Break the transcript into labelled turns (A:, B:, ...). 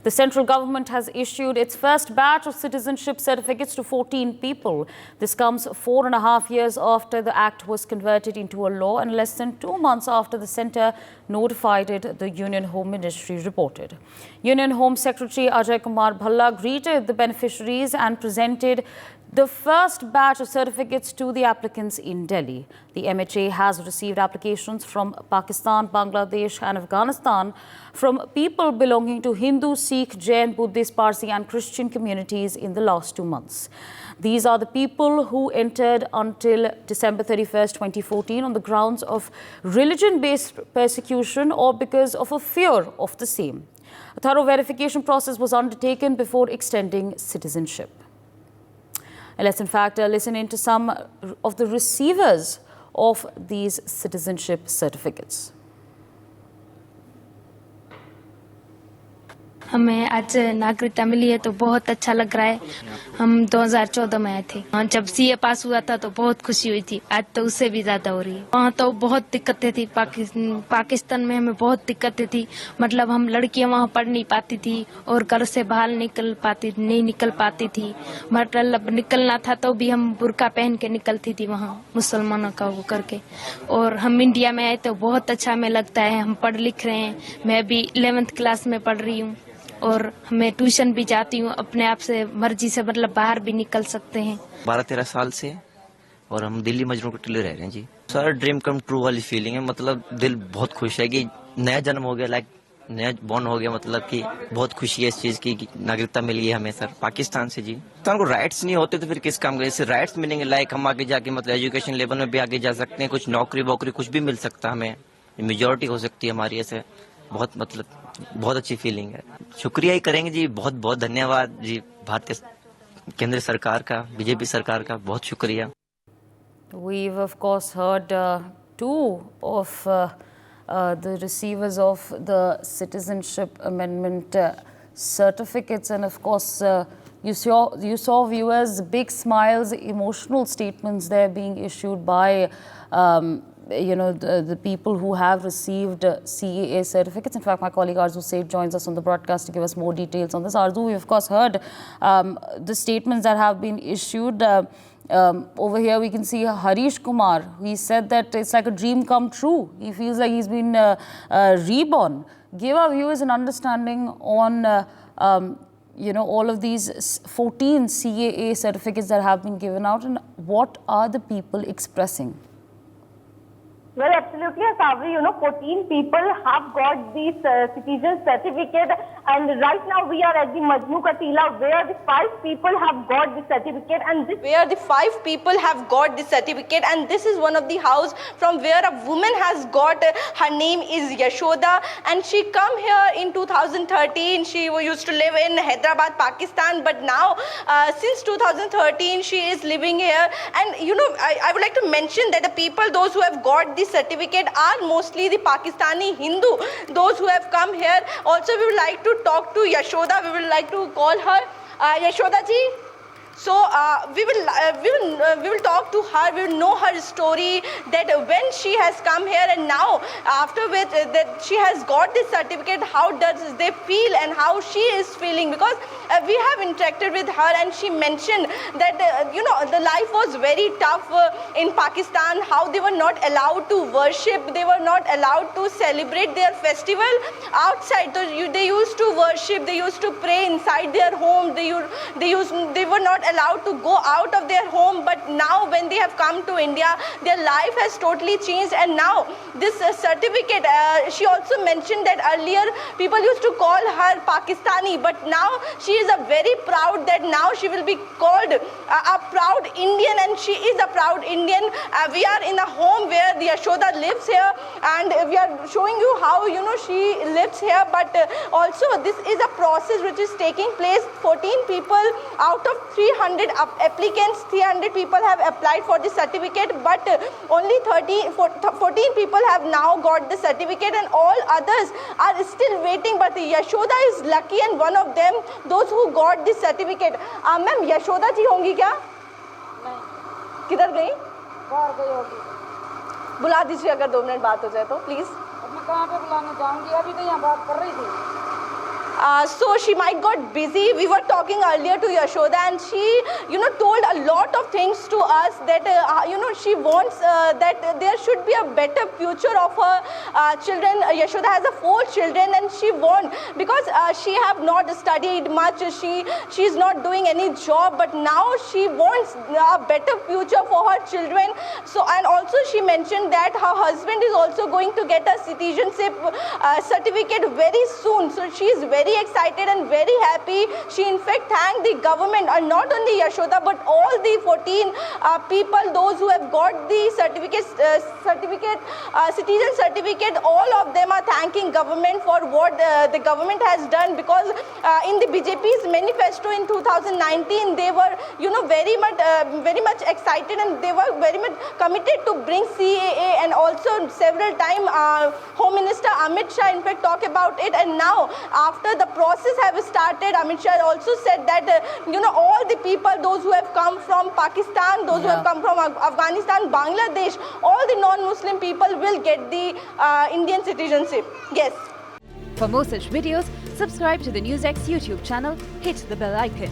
A: The central government has issued its first batch of citizenship certificates to 14 people. This comes 4.5 years after the act was converted into a law and less than 2 months after the centre notified it, the Union Home Ministry reported. Union Home Secretary Ajay Kumar Bhalla greeted the beneficiaries and presented the first batch of certificates to the applicants in Delhi. The MHA has received applications from Pakistan, Bangladesh and Afghanistan from people belonging to Hindu, Sikh, Jain, Buddhist, Parsi and Christian communities in the last 2 months. These are the people who entered until December 31st, 2014 on the grounds of religion-based persecution or because of a fear of the same. A thorough verification process was undertaken before extending citizenship. And let's in fact listen into some of the receivers of these citizenship certificates.
B: हमें आज नागरिकता मिली है तो बहुत अच्छा लग रहा है। हम 2014 में आए थे, जब सीए पास हुआ था तो बहुत खुशी हुई थी। आज तो उससे भी ज्यादा हो रही है। वहाँ तो बहुत दिक्कतें थी, पाकिस्तान में हमें बहुत दिक्कतें थी। मतलब हम लड़कियां वहाँ पढ़ नहीं पाती थी और घर से बाहर नहीं निकल पाती थी। मतलब निकलना था तो भी हम बुर्का पहन के निकलती थी वहाँ मुसलमानों का वो करके। और हम इंडिया में आए तो बहुत अच्छा हमें लगता है। हम पढ़ लिख रहे हैं, मैं भी 11th क्लास में पढ़ रही हूँ और मैं ट्यूशन भी जाती हूँ। अपने आप से मर्जी से मतलब बाहर भी निकल सकते हैं।
C: 12-13 साल से और हम दिल्ली मजनू के टिले रह रहे हैं जी। सारा ड्रीम कम ट्रू वाली फीलिंग है। मतलब दिल बहुत खुश है कि नया जन्म हो गया, नया बॉर्न हो गया। मतलब कि बहुत खुशी है इस चीज की कि नागरिकता मिली है हमें सर पाकिस्तान से जी। पाकिस्तान को राइट्स नहीं होते तो फिर किस काम के। राइट्स मिलेंगे लाइक हम आगे जाके मतलब एजुकेशन लेवल में भी आगे जा सकते हैं, कुछ नौकरी वोकरी कुछ भी मिल सकता है हमें, मेजोरिटी हो सकती है हमारी। ऐसे बहुत मतलब बहुत अच्छी फीलिंग है। शुक्रिया ही करेंगे जी, बहुत बहुत धन्यवाद जी भारतीय केंद्र सरकार का, बीजेपी सरकार का बहुत शुक्रिया।
A: We've of course heard two of the receivers of the citizenship amendment certificates, and of course you saw viewers, big smiles, emotional statements there being issued by the people who have received CAA certificates. In fact, my colleague Arzu Seth joins us on the broadcast to give us more details on this. Arzu, we of course heard the statements that have been issued. Over here we can see Harish Kumar. He said that it's like a dream come true. He feels like he's been reborn. Give our viewers an understanding on all of these 14 CAA certificates that have been given out, and what are the people expressing?
D: Well, absolutely, Asavri. 14 people have got the citizen certificate, and right now we are at the Majnu Ka Tila, where the 5 people have got the certificate, and this is one of the house from where a woman has got. Her name is Yashoda, and she come here in 2013. She used to live in Hyderabad, Pakistan, but now since 2013 she is living here. And I would like to mention that the people, those who have got the certificate, are mostly the Pakistani Hindu, those who have come here. Also, we would like to talk to Yashoda. We would like to call her Yashoda ji. So we will talk to her. We will know her story, that when she has come here and now after which that she has got this certificate, how does they feel and how she is feeling, because we have interacted with her and she mentioned that the life was very tough in Pakistan, how they were not allowed to worship, they were not allowed to celebrate their festival outside. So they used to worship, they used to pray inside their home, they were not allowed to go out of their home. But now when they have come to India, their life has totally changed. And now this certificate, she also mentioned that earlier people used to call her Pakistani, but now she is a very proud, that now she will be called a proud Indian, and she is a proud Indian. We are in a home where the Yashoda lives here, and we are showing you how she lives here. But also this is a process which is taking place. 14 people out of 300 applicants, 300 people have applied for the certificate, but only 14 people have now got the certificate, and all others are still waiting. But Yashoda is lucky and one of them, those who got the certificate. Ma'am, Yashoda जी होंगी क्या? नहीं. किधर गई? बाहर गई होगी. बुला दीजिए अगर 2 मिनट बात हो जाए तो प्लीज. अब मैं कहाँ पे बुलाने जाऊंगी? अभी तो यहाँ बात कर रही थी. So she might got busy. We were talking earlier to Yashoda, and she, told a lot of things to us that, she wants that there should be a better future of her children. Yashoda has 4 children, and she wants, because she have not studied much. She is not doing any job, but now she wants a better future for her children. So, and also she mentioned that her husband is also going to get a citizenship certificate very soon. So she is very excited and very happy. She in fact thanked the government, and not only Yashoda but all the 14 people, those who have got the citizen certificate. All of them are thanking government for what the government has done, because in the BJP's manifesto in 2019 they were very much excited, and they were very much committed to bring CAA, and also several times Home Minister Amit Shah in fact talked about it. And now after the process have started, Amit Shah also said that all the people, those who have come from Pakistan, those who have come from Afghanistan, Bangladesh, all the non-Muslim people will get the Indian citizenship. Yes.
E: For more such videos, subscribe to the NewsX YouTube channel, hit the bell icon.